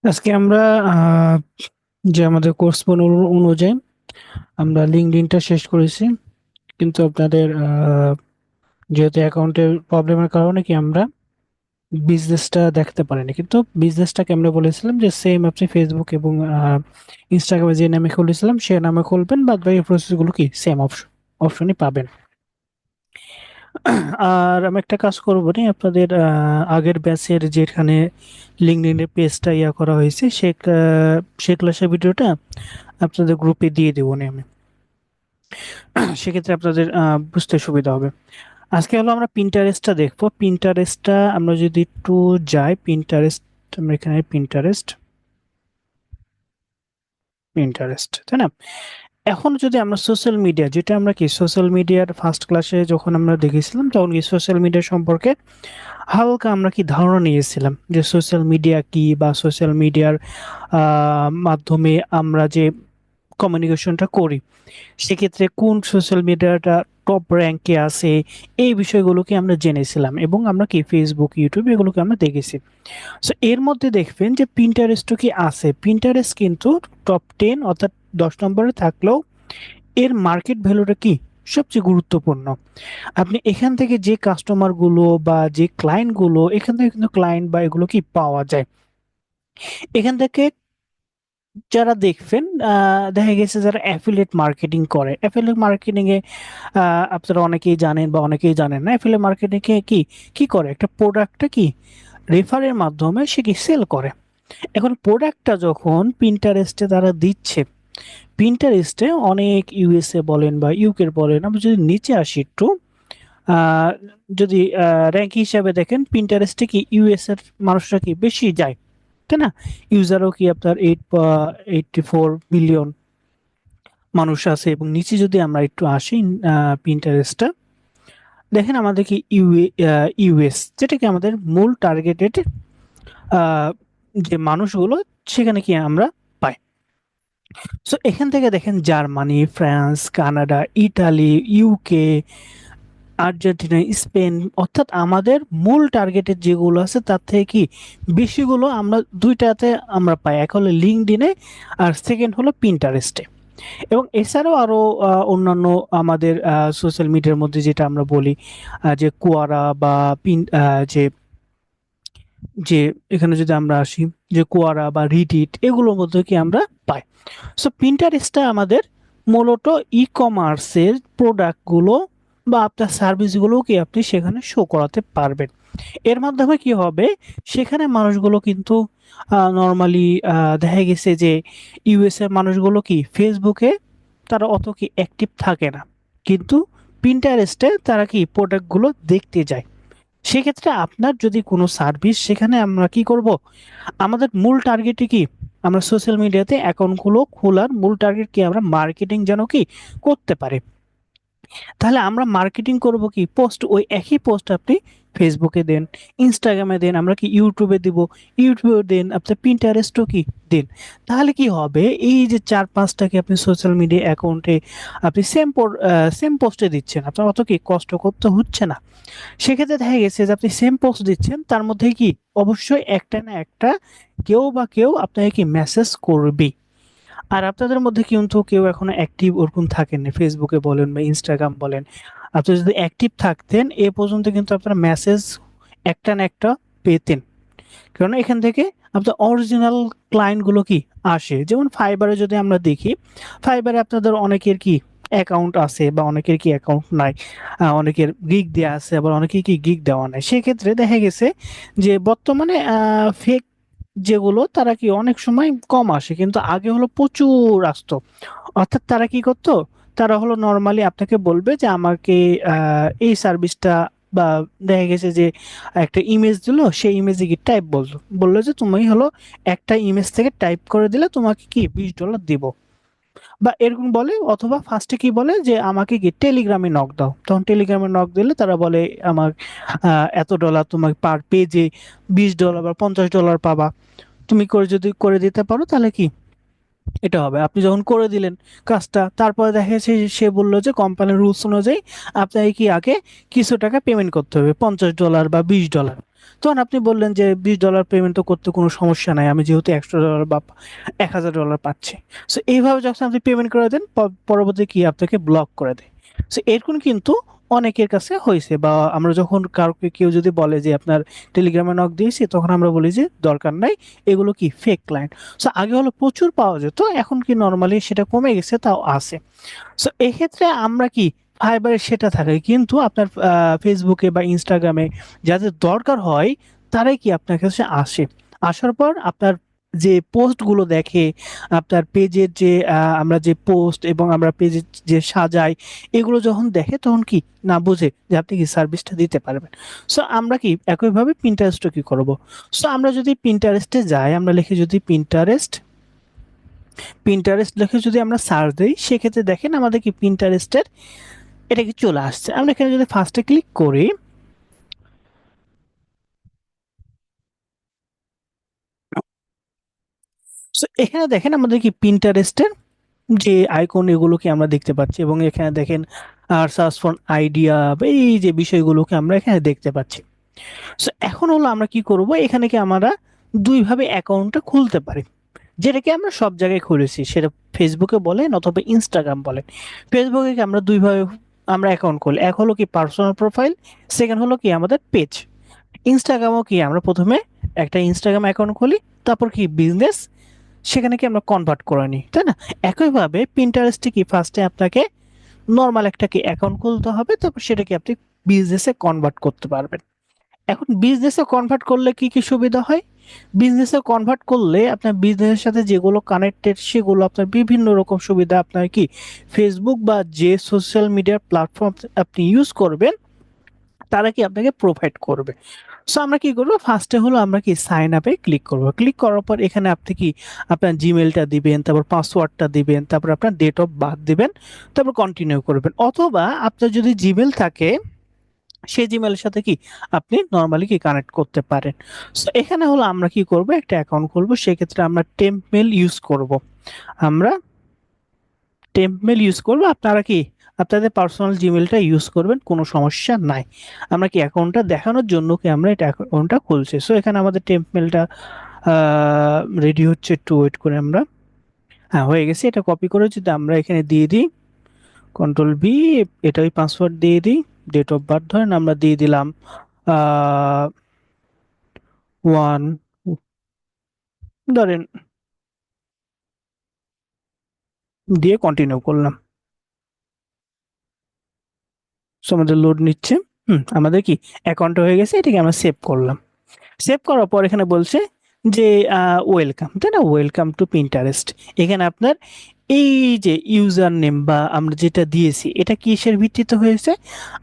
আজকে আমরা আহ, যে আমাদের কোর্স অনুযায়ী আমরা লিঙ্কডইনটা শেষ করেছি, কিন্তু আপনাদের যেহেতু অ্যাকাউন্টের প্রবলেমের কারণে কি আমরা বিজনেসটা দেখতে পারিনি। কিন্তু বিজনেসটাকে আমরা বলেছিলাম যে সেম আপনি ফেসবুক এবং ইনস্টাগ্রামে যে নামে খুলেছিলাম সে নামে খুলবেন, বাদ বাকি প্রসেসগুলো কি সেম অপশনই পাবেন। আর আমি একটা কাজ করবো নি, আপনাদের আগের ব্যাচের যেখানে লিঙ্কডইনের পেজটা করা হয়েছে সে ক্লাসের ভিডিওটা আপনাদের গ্রুপে দিয়ে দেবো নি আমি। সেক্ষেত্রে আপনাদের বুঝতে সুবিধা হবে। আজকে হলো আমরা পিন্টারেস্টটা দেখবো। পিন্টারেস্টটা আমরা যদি একটু যাই, পিন্টারেস্ট আমরা এখানে পিন্টারেস্ট পিন্টারেস্ট তাই না? এখন যদি আমরা সোশ্যাল মিডিয়া, যেটা আমরা কি সোশ্যাল মিডিয়ার ফার্স্ট ক্লাসে যখন আমরা দেখেছিলাম, তখন কি সোশ্যাল মিডিয়া সম্পর্কে হালকা আমরা কি ধারণা নিয়েছিলাম যে সোশ্যাল মিডিয়া কি, বা সোশ্যাল মিডিয়ার মাধ্যমে আমরা যে কমিউনিকেশনটা করি সেক্ষেত্রে কোন সোশ্যাল মিডিয়াটা টপ র্যাঙ্কে আছে, এই বিষয়গুলোকে আমরা জেনেছিলাম এবং আমরা কি ফেসবুক, ইউটিউব এগুলোকে আমরা দেখেছি। সো এর মধ্যে দেখবেন যে পিন্টারেস্টও কি আছে। পিন্টারেস্ট কিন্তু টপ 10 অর্থাৎ 10 নম্বরে থাকলেও এর মার্কেট ভ্যালুটা কি সবচেয়ে গুরুত্বপূর্ণ। আপনি এখান থেকে যে কাস্টমার গুলো বা যে ক্লায়েন্ট গুলো, এখান থেকে কিন্তু ক্লায়েন্ট বা এগুলো কি পাওয়া যায়। এখান থেকে যারা দেখবেন, দেখা গেছে যারা অ্যাফিলিয়েট মার্কেটিং করে, অ্যাফিলিয়েট মার্কেটিং এ আপনারা অনেকেই জানেন বা অনেকেই জানেন না, অ্যাফিলিয়েট মার্কেটিং এ কি কি করে, একটা প্রোডাক্টটা কি রেফারের মাধ্যমে সে কি সেল করে। এখন প্রোডাক্টটা যখন পিন্টারেস্টে তারা দিচ্ছে, পিন্টারেস্টে অনেক ইউএসএ বলেন বা ইউকে বলেন, আমরা যদি নিচে আসি একটু, আহ, যদি র্যাঙ্ক হিসাবে দেখেন, পিন্টারেস্টে কি ইউএস এর মানুষরা কি বেশি যায়, তাই না? ইউজারও কি আপনার 84 বিলিয়ন মানুষ আছে। এবং নিচে যদি আমরা একটু আসি, পিন্টারেস্টটা দেখেন আমাদের কি ইউএস, যেটা কি আমাদের মূল টার্গেটেড যে মানুষগুলো, সেখানে কি আমরা পাই। সো এখান থেকে দেখেন Germany, France, Canada, Italy, UK, Argentina, Spain, অর্থাৎ আমাদের মূল টার্গেটের যেগুলো আছে তার থেকে কি বেশিগুলো আমরা দুইটাতে আমরা পাই। এক হলো লিঙ্কডইনে, আর সেকেন্ড হলো পিন্টারেস্টে। এবং এছাড়াও আরো অন্যান্য আমাদের সোশ্যাল মিডিয়ার মধ্যে যেটা আমরা বলি, যে কোয়ারা বা পিন যে যে এখানে যদি আমরা আসি, যে কোয়ারা বা রিডিট, এগুলোর মধ্যে কি আমরা পাই। সো পিন্টারেস্টটা আমাদের মূলত ই কমার্সের প্রোডাক্টগুলো বা আপনার সার্ভিসগুলো কি আপনি সেখানে শো করাতে পারবেন। এর মাধ্যমে কি হবে, সেখানে মানুষগুলো কিন্তু নর্মালি দেখা গেছে যে ইউএস এর মানুষগুলো কি ফেসবুকে তারা অত কি অ্যাক্টিভ থাকে না, কিন্তু পিন্টারেস্টে তারা কি প্রোডাক্টগুলো দেখতে যায়। সেক্ষেত্রে আপনার যদি কোনো সার্ভিস, সেখানে আমরা কি করব, আমাদের মূল টার্গেটে কি, আমরা সোশ্যাল মিডিয়াতে অ্যাকাউন্টগুলো খোলার মূল টার্গেট কি, আমরা মার্কেটিং যেন কি করতে পারি। তাহলে আমরা মার্কেটিং করব কি, পোস্ট, ওই একই পোস্ট আপনি ফেসবুকে দেন, ইনস্টাগ্রামে দেন, আমরা কি ইউটিউবে দিব, ইউটিউবে দেন, আপনার পিন্টারেস্টও কি দেন। তাহলে কি হবে, এই যে 4-5টাকে আপনি সোশ্যাল মিডিয়া অ্যাকাউন্টে আপনি সেম পোস্টে দিচ্ছেন, আপনার অত কি কষ্ট করতে হচ্ছে না। সেক্ষেত্রে দেখা গেছে যে আপনি সেম পোস্ট দিচ্ছেন, তার মধ্যে কি অবশ্যই একটা না একটা কেউ আপনাকে কি মেসেজ করবে। আর আপনাদের মধ্যে কিন্তু কেউ এখনো অ্যাক্টিভ ওরকম থাকেন না, ফেসবুকে বলেন বা ইনস্টাগ্রাম বলেন। আপনি যদি অ্যাক্টিভ থাকতেন এ পর্যন্ত কিন্তু আপনারা মেসেজ একটা না একটা পেতেন। কারণ এখান থেকে আপনার অরিজিনাল ক্লায়েন্ট গুলো কি আসে। যেমন ফাইবারে যদি আমরা দেখি, ফাইবারে আপনাদের অনেকের কি অ্যাকাউন্ট আছে বা অনেকের কি অ্যাকাউন্ট নাই, অনেকের গিগ দেওয়া আছে, আবার অনেকের কি গিগ দেওয়া নাই। সেক্ষেত্রে দেখা গেছে যে বর্তমানে ফেক যেগুলো তারা কি অনেক সময় কম আসে, কিন্তু আগে হলো প্রচুর আসতো। অর্থাৎ তারা কি করতো, তারা হলো নর্মালি আপনাকে বলবে যে আমাকে এই সার্ভিসটা, বা দেখা গেছে যে একটা ইমেজ দিলো, সেই ইমেজে কি টাইপ বললো যে তুমি হলো একটা ইমেজ থেকে টাইপ করে দিলে তোমাকে কি $20 দিব, বা এরকম বলে। অথবা ফার্স্টে কি বলে যে আমাকে কি টেলিগ্রামে নক দাও, তখন টেলিগ্রামে নক দিলে তারা বলে আমার এত ডলার তোমাকে পার পেজে $20 বা $50 পাবা। তুমি যদি করে দিতে পারো তাহলে কি এটা হবে। আপনি যখন করে দিলেন কাজটা, তারপরে দেখা যাচ্ছে যে সে বলল যে কোম্পানির রুলস অনুযায়ী আপনাকে কি আগে কিছু টাকা পেমেন্ট করতে হবে, $50 বা $20। তখন আপনি বললেন যে $20 পেমেন্ট তো করতে কোনো সমস্যা নাই, আমি যেহেতু $100 বা $1000 পাচ্ছি। সো এইভাবে যখন আপনি পেমেন্ট করে দেন, পরবর্তী কি আপনাকে ব্লক করে দেয়। সো এরকম কিন্তু অনেকের কাছে হয়েছে। বা আমরা যখন কাউকে কেউ যদি বলে যে আপনার টেলিগ্রামে নক দিয়েছি, তখন আমরা বলি যে দরকার নাই, এগুলো কি ফেক ক্লায়েন্ট। সো আগে হলো প্রচুর পাওয়া যেত, এখন কি নর্মালি সেটা কমে গেছে, তাও আছে। সো এক্ষেত্রে আমরা কি ফাইবারে সেটা থাকে, কিন্তু আপনার ফেসবুকে বা ইনস্টাগ্রামে যাদের দরকার হয় তারাই কি আপনার কাছে আসে। আসার পর আপনার যে পোস্টগুলো দেখে, আপনার পেজের যে আমরা যে পোস্ট এবং আমরা পেজের যে সাজাই, এগুলো যখন দেখে তখন কি না বুঝে যে আপনি কি সার্ভিসটা দিতে পারবেন। সো আমরা কি একইভাবে পিন্টারেস্টও কি করব। সো আমরা যদি পিন্টারেস্টে যাই, আমরা লিখে যদি পিন্টারেস্ট, পিন্টারেস্ট লিখে যদি আমরা সার্চ দিই, সেক্ষেত্রে দেখেন আমাদের কি পিন্টারেস্টের এটা কি চলে আসছে। আমরা এখানে যদি ফার্স্টে ক্লিক করি, সো এখানে দেখেন আমাদের কি পিন্টারেস্টের যে আইকন, এগুলোকে আমরা দেখতে পাচ্ছি। এবং এখানে দেখেন আর সার্চ ফর আইডিয়া বা এই যে বিষয়গুলোকে আমরা এখানে দেখতে পাচ্ছি। সো এখন হলো আমরা কি করব, এখানে কি আমরা দুইভাবে অ্যাকাউন্টটা খুলতে পারি, যেটাকে আমরা সব জায়গায় খুলেছি, সেটা ফেসবুকে বলেন অথবা ইনস্টাগ্রাম বলেন। ফেসবুকে কি আমরা দুইভাবে আমরা অ্যাকাউন্ট খুলি, এক হলো কি পার্সোনাল প্রোফাইল, সেকেন্ড হলো কি আমাদের পেজ। ইনস্টাগ্রামও কি আমরা প্রথমে একটা ইনস্টাগ্রাম অ্যাকাউন্ট খুলি, তারপর কি বিজনেস, সেখানে কি আমরা কনভার্ট করে নিই, তাই না? একইভাবে পিন্টারেস্টে কি ফার্স্টে আপনাকে নর্মাল একটা কি অ্যাকাউন্ট খুলতে হবে, তারপর সেটাকে আপনি বিজনেসে কনভার্ট করতে পারবেন। এখন বিজনেসে কনভার্ট করলে কি কি সুবিধা হয়? বিজনেসে কনভার্ট করলে আপনার বিজনেসের সাথে যেগুলো কানেক্টেড, সেগুলো আপনার বিভিন্ন রকম সুবিধা আপনার কি ফেসবুক বা যে সোশ্যাল মিডিয়া প্ল্যাটফর্ম আপনি ইউজ করবেন, তারা কি আপনাকে প্রোভাইড করবে। সো আমরা কি করবো, ফার্স্টে হলো আমরা কি সাইন আপে ক্লিক করব। ক্লিক করার পর এখানে আপনি কি আপনার জিমেলটা দিবেন, তারপর পাসওয়ার্ডটা দিবেন, তারপর আপনার ডেট অফ বার্থ দিবেন, তারপর কন্টিনিউ করবেন। অথবা আপনার যদি জিমেল থাকে, সেই জিমেলের সাথে কি আপনি নর্মালি কি কানেক্ট করতে পারেন। সো এখানে হলো আমরা কি করব, একটা অ্যাকাউন্ট খুলবো, সেক্ষেত্রে আমরা টেম্প মেল ইউজ করব। আমরা টেম্প মেল ইউজ করবো, আপনারা কি আপনাদের পার্সোনাল জিমেলটা ইউজ করবেন, কোনো সমস্যা নাই। আমরা কি অ্যাকাউন্টটা দেখানোর জন্য কি আমরা এটা অ্যাকাউন্টটা খুলছি। সো এখানে আমাদের টেম্প মেলটা রেডি হচ্ছে, একটু ওয়েট করে আমরা। হ্যাঁ, হয়ে গেছে। এটা কপি করে যদি আমরা এখানে দিয়ে দিই, কন্ট্রোল বি, এটাই পাসওয়ার্ড দিয়ে দিই। ডেট অফ বার্থ ধরেন আমরা দিয়ে দিলাম 1, ধরেন, দিয়ে কন্টিনিউ করলাম। সো আমাদের লোড নিচ্ছে। আমাদের কি অ্যাকাউন্ট হয়ে গেছে, এটাকে আমরা সেভ করলাম। সেভ করার পর এখানে বলছে যে ওয়েলকাম, তাই না, ওয়েলকাম টু পিন্টারেস্ট। এখানে আপনার এই যে ইউজার নেম বা আমরা যেটা দিয়েছি, এটা কিসের ভিত্তিতে হয়েছে,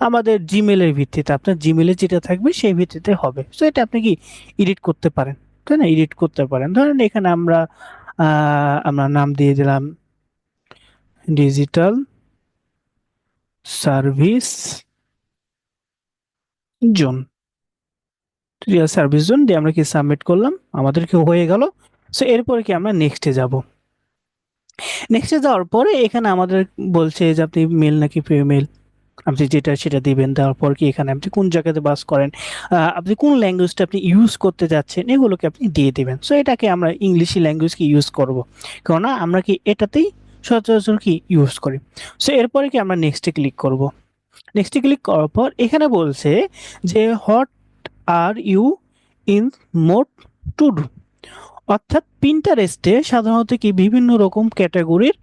আমাদের জিমেলের ভিত্তিতে। আপনার জিমেলে যেটা থাকবে সেই ভিত্তিতে হবে। সো এটা আপনি কি এডিট করতে পারেন, তাই না, এডিট করতে পারেন। ধরেন এখানে আমরা নাম দিয়ে দিলাম digital service zone, service zone দিয়ে আমরা কি সাবমিট করলাম, আমাদের কি হয়ে গেল। সো এরপরে কি আমরা নেক্সটে যাব। নেক্সটে যাওয়ার পরে এখানে আমাদের বলছে যে আপনি মেল নাকি ফিমেল, আপনি যেটা সেটা দিবেন। দেওয়ার পর কি এখানে আপনি কোন জায়গাতে বাস করেন, আপনি কোন ল্যাঙ্গুয়েজটা আপনি ইউজ করতে যাচ্ছেন, এগুলোকে আপনি দিয়ে দিবেন। সো এটাকে আমরা ইংলিশি ল্যাঙ্গুয়েজ কি ইউজ করব, কেননা আমরা কি এটাতেই সচরাচর কি ইউজ করি। সো এরপরে কি আমরা নেক্সটে ক্লিক করব। নেক্সটে ক্লিক করার পর এখানে বলছে যে what are you in mood to do, অর্থাৎ পিন্টারেস্টে সাধারণত কি বিভিন্ন রকম ক্যাটাগরির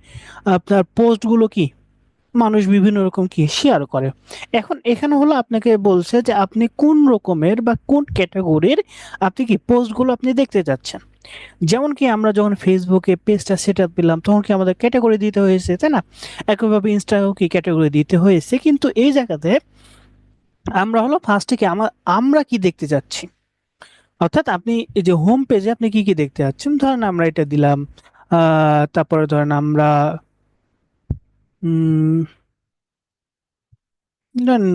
আপনার পোস্টগুলো কি মানুষ বিভিন্ন রকম কি শেয়ার করে। এখন এখানে হলো আপনাকে বলছে যে আপনি কোন রকমের বা কোন ক্যাটাগরির আপনি কি পোস্টগুলো আপনি দেখতে চাচ্ছেন। যেমন কি আমরা যখন ফেসবুকে পেজটা সেট আপ দিলাম, তখন কি আমাদের ক্যাটাগরি দিতে হয়েছে, তাই না? একইভাবে ইনস্টাগ্রামে কি ক্যাটাগরি দিতে হয়েছে, কিন্তু এই জায়গাতে আমরা হলো ফার্স্টে কি আমরা কি দেখতে চাচ্ছি। অর্থাৎ আপনি এই যে হোম পেজে আপনি কি কি দেখতে যাচ্ছেন, ধরেন আমরা এটা দিলাম, তারপরে ধরেন আমরা উম ধরেন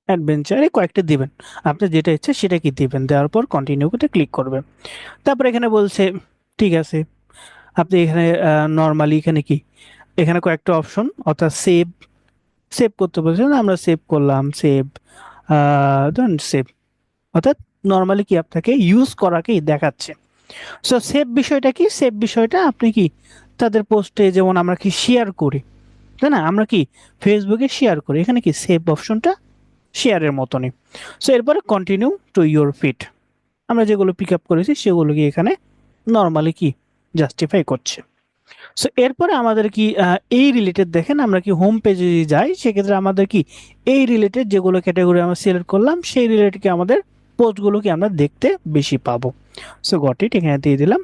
অ্যাডভেঞ্চারে কয়েকটা দিবেন, আপনার যেটা ইচ্ছে সেটা কি দিবেন। দেওয়ার পর কন্টিনিউ করতে ক্লিক করবেন। তারপর এখানে বলছে ঠিক আছে, আপনি এখানে নর্মালি এখানে কি এখানে কয়েকটা অপশন, অর্থাৎ সেভ, সেভ করতে বলছেন, আমরা সেভ করলাম, সেভ, ধরেন সেভ, অর্থাৎ নর্মালি কি আপনাকে ইউজ করাকেই দেখাচ্ছে। সো সেভ বিষয়টা কি, সেভ বিষয়টা আপনি কি তাদের পোস্টে যেমন আমরা কি শেয়ার করি, তাই না, আমরা কি ফেসবুকে শেয়ার করি, এখানে কি সেভ অপশনটা শেয়ারের মতনই। সো এরপরে কন্টিনিউ টু ইউর ফিড, আমরা যেগুলো পিক আপ করেছি সেগুলো কি এখানে নর্মালি কি জাস্টিফাই করছে। সো এরপরে আমাদের কি এই রিলেটেড দেখেন, আমরা কি হোম পেজে যদি যাই সেক্ষেত্রে আমাদের কি এই রিলেটেড যেগুলো ক্যাটাগরি আমরা সিলেক্ট করলাম সেই রিলেটেড কি আমাদের পোস্টগুলো কি আমরা দেখতে বেশি পাবো। সো গট ইট, এখানে দিয়ে দিলাম।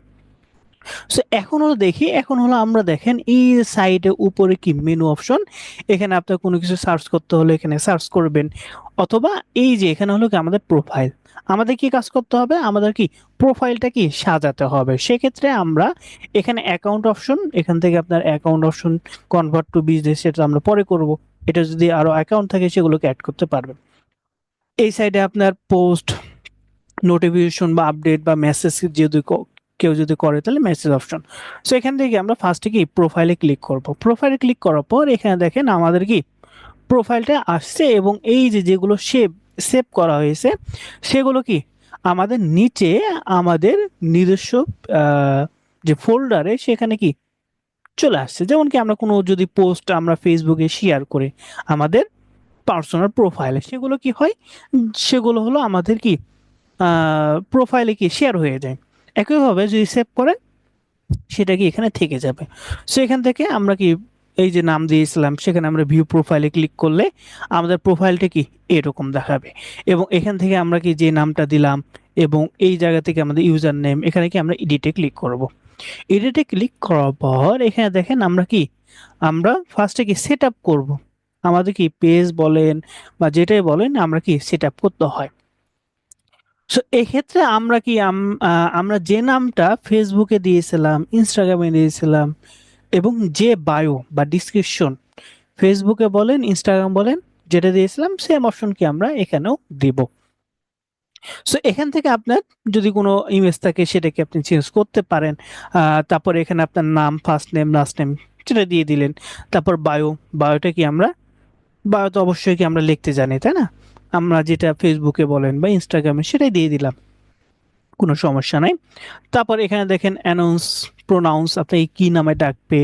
সো এখন হলো দেখি, এখন হলো আমরা দেখেন এই সাইডে উপরে কি মেনু অপশন, এখানে আপনার কোনো কিছু সার্চ করতে হলে এখানে সার্চ করবেন, অথবা এই যে এখানে হলো কি আমাদের প্রোফাইল, আমাদের কি কাজ করতে হবে, আমাদের কি প্রোফাইলটা কি সাজাতে হবে। সেক্ষেত্রে আমরা এখানে অ্যাকাউন্ট অপশন, এখান থেকে আপনার account option convert to business সেটা আমরা পরে করব, এটা যদি আরো অ্যাকাউন্ট থাকে সেগুলোকে অ্যাড করতে পারবেন। এই সাইডে আপনার পোস্ট, নোটিফিকেশন বা আপডেট বা মেসেজ যদি কেউ যদি করে তাহলে মেসেজ অপশন। সো এখান থেকে আমরা ফার্স্টে কি প্রোফাইলে ক্লিক করব, প্রোফাইলে ক্লিক করার পর এখানে দেখেন আমাদের কি প্রোফাইলটা আসছে, এবং এই যে যেগুলো সেভ সেভ করা হয়েছে সেগুলো কি আমাদের নিচে আমাদের নিজস্ব যে ফোল্ডারে সেখানে কি চলে আসছে। যেমন কি আমরা কোনো যদি পোস্ট আমরা ফেসবুকে শেয়ার করি আমাদের পার্সোনাল প্রোফাইলে, সেগুলো কি হয়, সেগুলো হলো আমাদের কি প্রোফাইলে কি শেয়ার হয়ে যায়। একইভাবে যদি সেভ করেন সেটা কি এখানে থেকে যাবে। সো এখান থেকে আমরা কি এই যে নাম দিয়েছিলাম সেখানে আমরা ভিউ প্রোফাইলে ক্লিক করলে আমাদের প্রোফাইলটা কি এরকম দেখাবে, এবং এখান থেকে আমরা কি যে নামটা দিলাম এবং এই জায়গা থেকে আমাদের ইউজার নেম, এখানে কি আমরা এডিটে ক্লিক করব। এডিটে ক্লিক করার পর এখানে দেখেন আমরা কি আমরা ফার্স্টে কি সেট আপ করবো, আমাদের কি পেজ বলেন বা যেটাই বলেন আমরা কি সেট আপ করতে হয়। সো এক্ষেত্রে আমরা কি আমরা যে নামটা ফেসবুকে দিয়েছিলাম, ইনস্টাগ্রামে দিয়েছিলাম, এবং যে বায়ো বা ডিসক্রিপশন ফেসবুকে বলেন ইনস্টাগ্রাম বলেন যেটা দিয়েছিলাম সেম অপশন কি আমরা এখানেও দিব। সো এখান থেকে আপনার যদি কোনো ইমেজ থাকে সেটাকে আপনি চেঞ্জ করতে পারেন। তারপরে এখানে আপনার নাম, ফার্স্ট নেম, লাস্ট নেম সেটা দিয়ে দিলেন। তারপর বায়োটা কি আমরা, বায়ো তো অবশ্যই কি আমরা লিখতে জানি, তাই না, আমরা যেটা ফেসবুকে বলেন বা ইনস্টাগ্রামে সেটাই দিয়ে দিলাম, কোনো সমস্যা নাই। তারপর এখানে দেখেন অ্যানাউন্স প্রোনাউন্স আপনি কি নামে ডাকবে,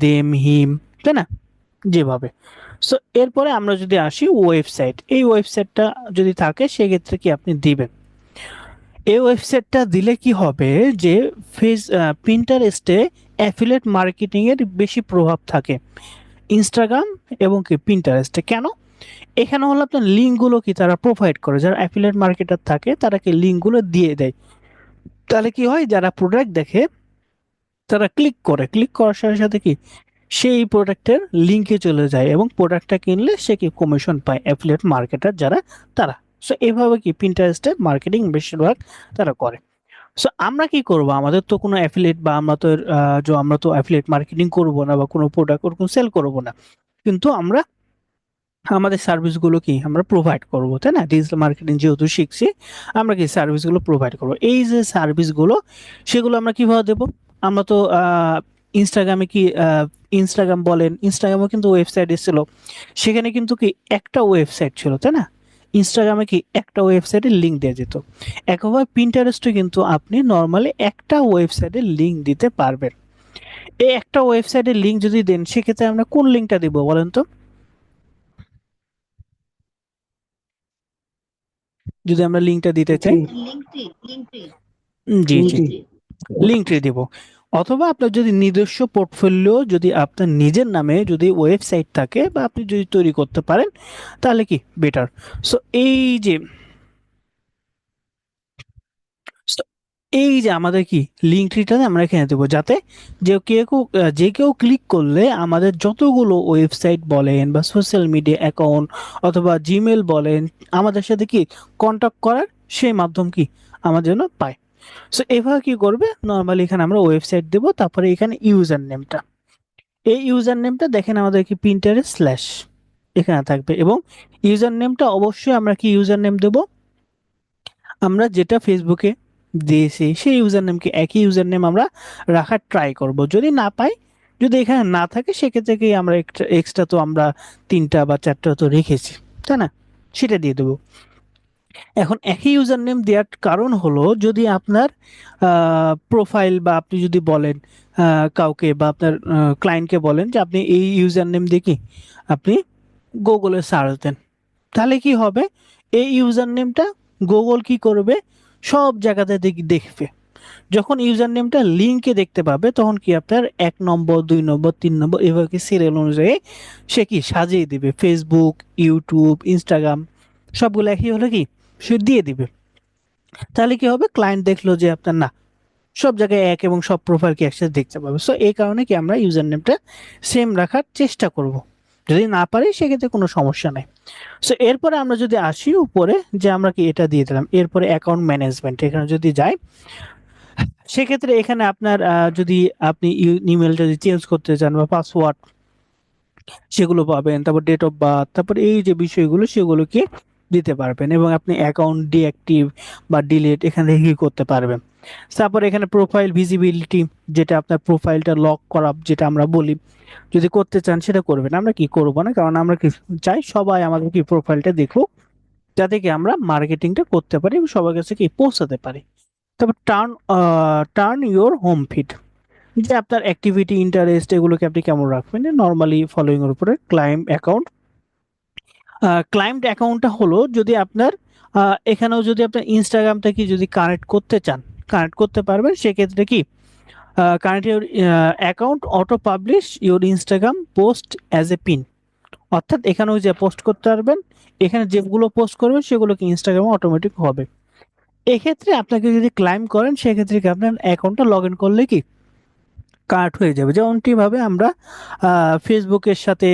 দেম হিম, তাই না, যেভাবে। সো এরপরে আমরা যদি আসি ওয়েবসাইট, এই ওয়েবসাইটটা যদি থাকে সেক্ষেত্রে কি আপনি দিবেন। এই ওয়েবসাইটটা দিলে কি হবে যে পিন্টারেস্টে অ্যাফিলিয়েট মার্কেটিং এর বেশি প্রভাব থাকে ইনস্টাগ্রাম এবং কি পিন্টারেস্টে। কেন, এখানে হলো আপনার লিঙ্কগুলো কি তারা প্রোভাইড করে, যারা অ্যাফিলিয়েট মার্কেটার থাকে তারা কি লিঙ্কগুলো দিয়ে দেয়। তাহলে কি হয়, যারা প্রোডাক্ট দেখে তারা ক্লিক করে, ক্লিক করার সাথে সাথে কি সেই প্রোডাক্টের লিঙ্কে চলে যায় এবং প্রোডাক্টটা কিনলে সে কি কমিশন পায় অ্যাফিলিয়েট মার্কেটার যারা তারা। সো এভাবে কি পিন্টারেস্টে মার্কেটিং বেশিরভাগ তারা করে। সো আমরা কি করব, আমাদের তো কোনো অ্যাফিলিয়েট বা আমরা তো অ্যাফিলিয়েট মার্কেটিং করব না বা কোনো প্রোডাক্ট ওরকম সেল করব না, কিন্তু আমরা আমাদের সার্ভিসগুলো কি আমরা প্রোভাইড করব, তাই না, ডিজিটাল মার্কেটিং যেহেতু শিখছি আমরা কি সার্ভিসগুলো প্রোভাইড করব। এই যে সার্ভিসগুলো সেগুলো আমরা কিভাবে দেব, আমরা তো ইনস্টাগ্রামে কি ইনস্টাগ্রাম বলেন, ইনস্টাগ্রামও কিন্তু ওয়েবসাইট এসেছিল, সেখানে কিন্তু কি একটা ওয়েবসাইট ছিল, তাই না, ইনস্টাগ্রামে কি একটা ওয়েবসাইটের লিঙ্ক দেওয়া যেত। একইভাবে পিন্টারেস্টে কিন্তু আপনি নর্মালি একটা ওয়েবসাইটের লিঙ্ক দিতে পারবেন। এই একটা ওয়েবসাইটের লিঙ্ক যদি দেন সেক্ষেত্রে আমরা কোন লিঙ্কটা দিব বলেন তো, যদি আমরা লিঙ্কটা দিতে চাই। জি জি, লিঙ্কট্রি দিব। অথবা আপনার যদি নিজস্ব পোর্টফোলিও যদি আপনার নিজের নামে যদি ওয়েবসাইট থাকে বা আপনি যদি তৈরি করতে পারেন তাহলে কি বেটার। সো এই যে so এই যে আমাদের কি লিঙ্ক ট্রিটা আমরা এখানে দেবো, যাতে যে কেউ ক্লিক করলে আমাদের যতগুলো ওয়েবসাইট বলেন বা সোশ্যাল মিডিয়া অ্যাকাউন্ট অথবা জিমেল বলেন আমাদের সাথে কি কন্টাক্ট করার সেই মাধ্যম কি আমাদের জন্য পায়। সো এভাবে কি করবে, নর্মালি এখানে আমরা ওয়েবসাইট দেব, তারপরে এখানে ইউজার নেমটা, এই ইউজার নেমটা দেখেন আমাদের কি প্রিন্টারের স্ল্যাশ এখানে থাকবে, এবং ইউজার নেমটা অবশ্যই আমরা কি ইউজার নেম দেব, আমরা যেটা ফেসবুকে দিয়েছি সেই ইউজার নেমকে একই ইউজার নেম আমরা রাখার ট্রাই করব। যদি না পাই, যদি এখানে না থাকে সেক্ষেত্রে কি আমরা এক্সট্রা তো আমরা 3টা বা 4টা তো রেখেছি, তাই না, সেটা দিয়ে দেবো। এখন একই ইউজার নেম দেওয়ার কারণ হলো, যদি আপনার প্রোফাইল বা আপনি যদি বলেন কাউকে বা আপনার ক্লায়েন্টকে বলেন যে আপনি এই ইউজার নেম দিয়ে কি আপনি গুগলে সার্চ দেন, তাহলে কি হবে, এই ইউজার নেমটা গুগল কি করবে, সব জায়গাতে দেখবে। যখন ইউজার নেমটা লিঙ্কে দেখতে পাবে তখন কি আপনার 1 নম্বর 2 নম্বর 3 নম্বর এভাবে সিরিয়াল অনুযায়ী সে কি সাজিয়ে দিবে, ফেসবুক, ইউটিউব, ইনস্টাগ্রাম সবগুলো একই হলে কি সে দিয়ে দিবে। তাহলে কি হবে, ক্লায়েন্ট দেখলো যে আপনার না সব জায়গায় এক এবং সব প্রোফাইল কি একসাথে দেখতে পাবে। সো এই কারণে কি আমরা ইউজার নেমটা সেম রাখার চেষ্টা করব। যদি না পারি সেক্ষেত্রে কোনো সমস্যা নাই। সো এরপরে আমরা যদি আসি উপরে, যে আমরা কি এটা দিয়ে দিলাম, এরপরে অ্যাকাউন্ট ম্যানেজমেন্ট এখানে যদি যাই, সেক্ষেত্রে এখানে আপনার যদি আপনি ইমেলটা যদি চেঞ্জ করতে চান বা পাসওয়ার্ড সেগুলো পাবেন, তারপর ডেট অফ বার্থ, তারপর এই যে বিষয়গুলো সেগুলোকে দিতে পারবেন এবং আপনি অ্যাকাউন্ট ডিঅ্যাক্টিভ বা ডিলিট এখান থেকে কি করতে পারবেন। তারপর এখানে প্রোফাইল ভিজিবিলিটি, যেটা আপনার প্রোফাইলটা লক করা যেটা আমরা বলি, যদি করতে চান সেটা করবেন, আমরা কি করব না, কারণ আমরা কি চাই সবাই আমাদের কি প্রোফাইলটা দেখুক, যাতে কি আমরা মার্কেটিংটা করতে পারি এবং সবার কাছে কি পৌঁছাতে পারি। তারপর টার্ন ইওর হোম ফিড, যে আপনার অ্যাক্টিভিটি ইন্টারেস্ট এগুলোকে আপনি কেমন রাখবেন নর্মালি ফলোইং এর উপরে। ক্লায়েন্ট অ্যাকাউন্টটা হলো যদি আপনার এখানেও যদি আপনার ইনস্টাগ্রাম থেকে যদি কানেক্ট করতে চান, কানেক্ট করতে পারবেন। সেক্ষেত্রে কি connect your account auto publish your Instagram post as a pin, অর্থাৎ এখানেও যে পোস্ট করতে পারবেন, এখানে যেগুলো পোস্ট করবেন সেগুলো কি ইনস্টাগ্রামে অটোমেটিক হবে। এক্ষেত্রে আপনাকে যদি ক্লাইম করেন সেক্ষেত্রে কি আপনার অ্যাকাউন্টটা লগ ইন করলে কি কানেক্ট হয়ে যাবে। যেমনটি ভাবে আমরা ফেসবুকের সাথে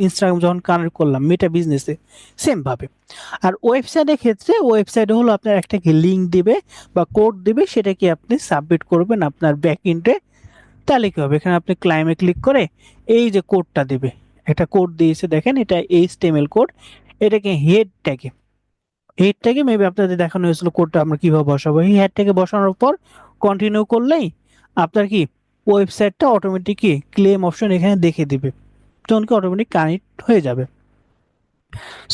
ইনস্টাগ্রাম যখন কানেক্ট করলাম মেটা বিজনেসে, সেম ভাবে। আর ওয়েবসাইটের ক্ষেত্রে, ওয়েবসাইটে হলো আপনার একটা কি লিঙ্ক দিবে বা কোড দিবে, সেটা কি আপনি সাবমিট করবেন আপনার ব্যাক এন্ডে। তাহলে কি হবে, এখানে আপনি ক্লাইমে ক্লিক করে এই যে কোডটা দিবে, একটা কোড দিয়েছে দেখেন, এটা এইচটিএমএল কোড, এটাকে হেড ট্যাগে মেবি আপনাদের দেখানো হয়েছিল কোডটা আমরা কিভাবে বসাবো। এই হেড ট্যাগে বসানোর পর কন্টিনিউ করলেই আপনার কি ওয়েবসাইটটা অটোমেটিক কি ক্লেম অপশন এখানে দেখে দিবে, তখন কি অটোমেটিক কানেক্ট হয়ে যাবে।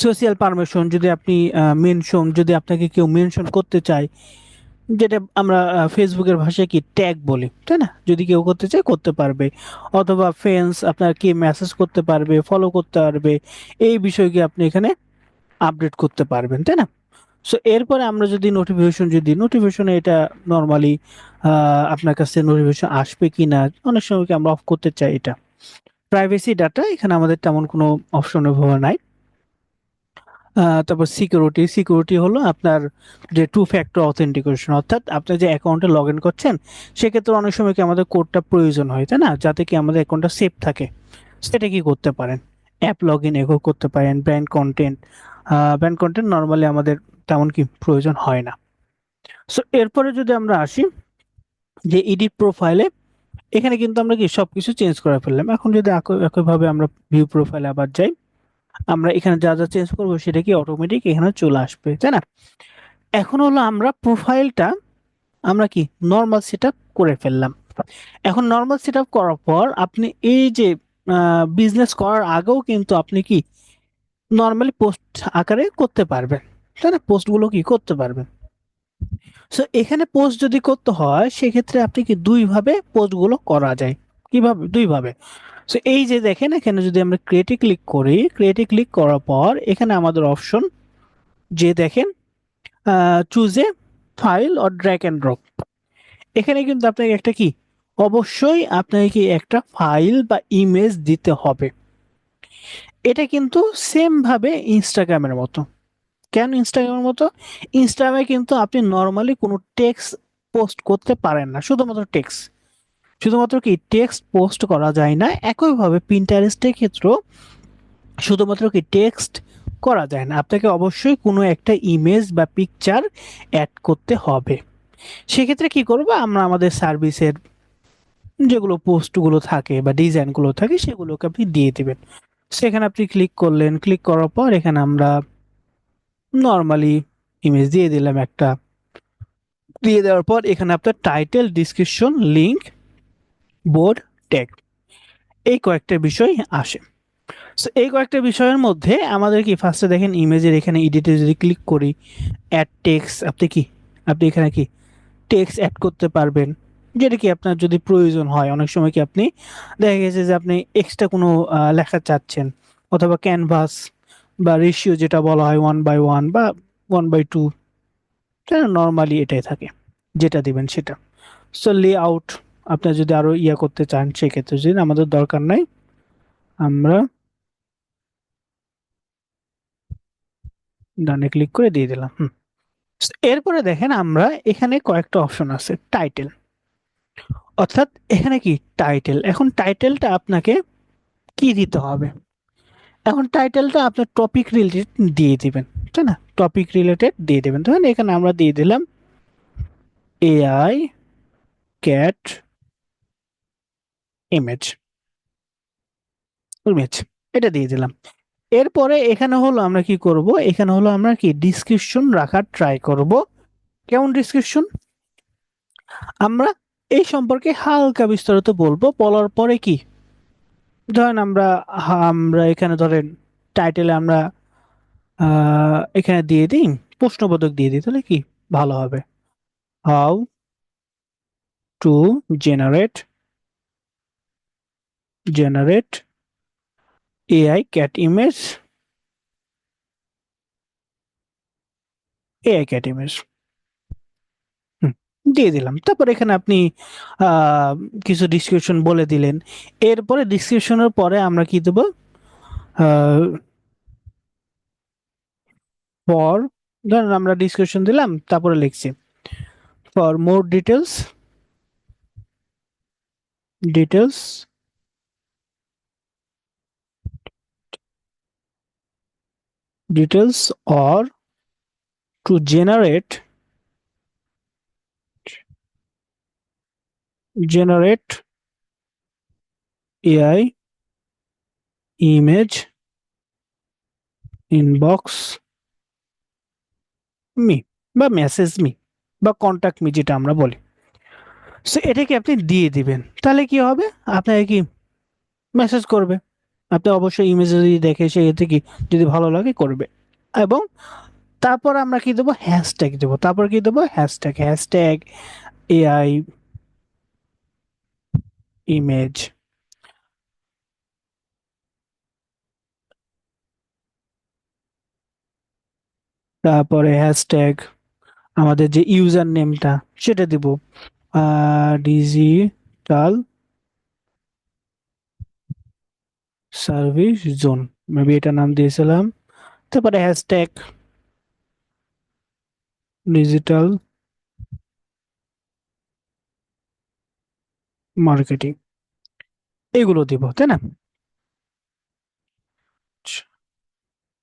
সোশ্যাল পারমিশন, যদি আপনি মেনশন, যদি আপনাকে কেউ মেনশন করতে চায়, যেটা আমরা ফেসবুকের ভাষায় কি ট্যাগ বলি, তাই না, যদি কেউ করতে চায় করতে পারবে। অথবা ফ্রেন্ডস আপনার কি মেসেজ করতে পারবে, ফলো করতে পারবে, এই বিষয়কে আপনি এখানে আপডেট করতে পারবেন, তাই না। সো এরপরে আমরা যদি নোটিফিকেশনে এটা নর্মালি আপনার কাছে নোটিফিকেশন আসবে কি না, অনেক সময় কি আমরা অফ করতে চাই এটা। প্রাইভেসি ডাটা, এখানে আমাদের তেমন কোনো অপশন ব্যবহার নাই। তারপর সিকিউরিটি হলো আপনার যে টু ফ্যাক্টর অথেন্টিকেশন, অর্থাৎ আপনি যে অ্যাকাউন্টে লগ ইন করছেন সেক্ষেত্রে অনেক সময় কি আমাদের কোডটা প্রয়োজন হয়, তাই না, যাতে কি আমাদের অ্যাকাউন্টটা সেফ থাকে। সেটা কি করতে পারেন, অ্যাপ লগ ইন এগো করতে পারেন। ব্র্যান্ড কন্টেন্ট নর্মালি আমাদের তেমন কি প্রয়োজন হয় না। সো এরপরে যদি আমরা আসি যে এডিট প্রোফাইলে, এখানে কিন্তু আমরা কি সবকিছু চেঞ্জ করে ফেললাম। এখন যদি একইভাবে আমরা ভিউ প্রোফাইলে আবার যাই, আমরা এখানে যা যা চেঞ্জ করবো সেটা কি অটোমেটিক এখানে চলে আসবে, তাই না। এখন হলো আমরা প্রোফাইলটা আমরা কি নর্মাল সেট করে ফেললাম। এখন নর্মাল সেট করার পর আপনি এই যে বিজনেস করার আগেও কিন্তু আপনি কি নর্মালি পোস্ট আকারে করতে পারবেন, তাই না, পোস্টগুলো কি করতে পারবেন। সো এখানে পোস্ট যদি করতে হয় সেক্ষেত্রে আপনি কি দুই ভাবে পোস্টগুলো করা যায়। কিভাবে, দুই ভাবে। সো এই যে দেখেন, এখানে যদি আমরা ক্রিয়েটে ক্লিক করার পর এখানে আমাদের অপশন যে দেখেন choose a file or drag and drop, এখানে কিন্তু আপনাকে একটা কি অবশ্যই আপনাকে কি একটা ফাইল বা ইমেজ দিতে হবে। এটা কিন্তু সেম ভাবে ইনস্টাগ্রামের মতো। কেন ইনস্টাগ্রামের মতো, ইনস্টাগ্রামে কিন্তু আপনি নর্মালি কোনো টেক্সট পোস্ট করতে পারেন না, শুধুমাত্র কি টেক্সট পোস্ট করা যায় না। একইভাবে পিন্টারেস্টের ক্ষেত্রেও শুধুমাত্র কি টেক্সট করা যায় না, আপনাকে অবশ্যই কোনো একটা ইমেজ বা পিকচার অ্যাড করতে হবে। সেক্ষেত্রে কি করব, আমরা আমাদের সার্ভিসের যেগুলো পোস্টগুলো থাকে বা ডিজাইনগুলো থাকে সেগুলোকে আপনি দিয়ে দিবেন। সেখানে আপনি ক্লিক করলেন, ক্লিক করার পর এখানে আমরা নর্মালি ইমেজ দিয়ে দিলাম একটা, দিয়ে দেওয়ার পর এখানে আপনার title, description, link, board, tag, এই কয়েকটা বিষয় আসে। সো এই কয়েকটা বিষয়ের মধ্যে আমাদের কি ফার্স্টে দেখেন ইমেজের এখানে এডিটে যদি ক্লিক করি, অ্যাড টেক্সট, আপনি এখানে কি টেক্সট অ্যাড করতে পারবেন, যেটা কি আপনার যদি প্রয়োজন হয়। অনেক সময় কি আপনি দেখা গেছে যে আপনি এক্সট্রা কোনো লেখা চাচ্ছেন, অথবা ক্যানভাস বা রেশিও যেটা বলা হয় 1:1 বা 1:2, তাই না, নর্মালি এটাই থাকে, যেটা দিবেন সেটা। সো লে আউট আপনার যদি আরো ইয়া করতে চান, সেক্ষেত্রে যদি আমাদের দরকার নাই, আমরা ডানে ক্লিক করে দিয়ে দিলাম। এরপরে দেখেন আমরা এখানে কয়েকটা অপশন আছে, টাইটেল, অর্থাৎ এখানে কি টাইটেল। এখন টাইটেলটা আপনাকে কি দিতে হবে, এখন টাইটেলটা আপনার টপিক রিলেটেড দিয়ে দিবেন, তাই না, টপিক রিলেটেড দিয়ে দেবেন। ধরেন এখানে আমরা দিয়ে দিলাম এআই ক্যাট ইমেজ, ইমেজ, এটা দিয়ে দিলাম। এরপরে এখানে হলো আমরা কি করব, এখানে হলো আমরা কি ডিসক্রিপশন রাখার ট্রাই করব। কেমন ডিসক্রিপশন, আমরা এই সম্পর্কে হালকা বিস্তারিত বলবো, বলার পরে কি ধরেন আমরা এখানে ধরেন টাইটেলে আমরা এখানে দিয়ে দিই, প্রশ্নবোধক দিয়ে দিই, তাহলে কি ভালো হবে। How to generate AI cat image, AI cat image দিয়ে দিলাম। তারপর এখানে আপনি আহ, কিছু ডিসক্রিপশন বলে দিলেন। এরপরে ডিসক্রিপশনের পরে আমরা কি দেবো, ফর, ধরেন আমরা ডিসক্রিপশন দিলাম, তারপরে লিখছি for more details or to generate AI image inbox me বা মেসেজ মি বা কন্টাক্ট মি, যেটা আমরা বলি। সো এটাকে আপনি দিয়ে দিবেন, তাহলে কি হবে, আপনাকে কি মেসেজ করবে। আপনি অবশ্যই ইমেজ যদি দেখে সেক্ষেত্রে কি যদি ভালো লাগে করবে। এবং তারপর আমরা কি দেবো, হ্যাশট্যাগ দেবো। তারপর কি দেবো, হ্যাশট্যাগ এআই ইমেজ, তারপরে হ্যাশট্যাগ আমাদের যে ইউজার নেমটা সেটা দিব, ডিজিটাল সার্ভিস জোন, মেবি এটা নাম দিয়েছিলাম। তারপরে হ্যাশট্যাগ ডিজিটাল মার্কেটিং, এগুলো দিব, তাই না।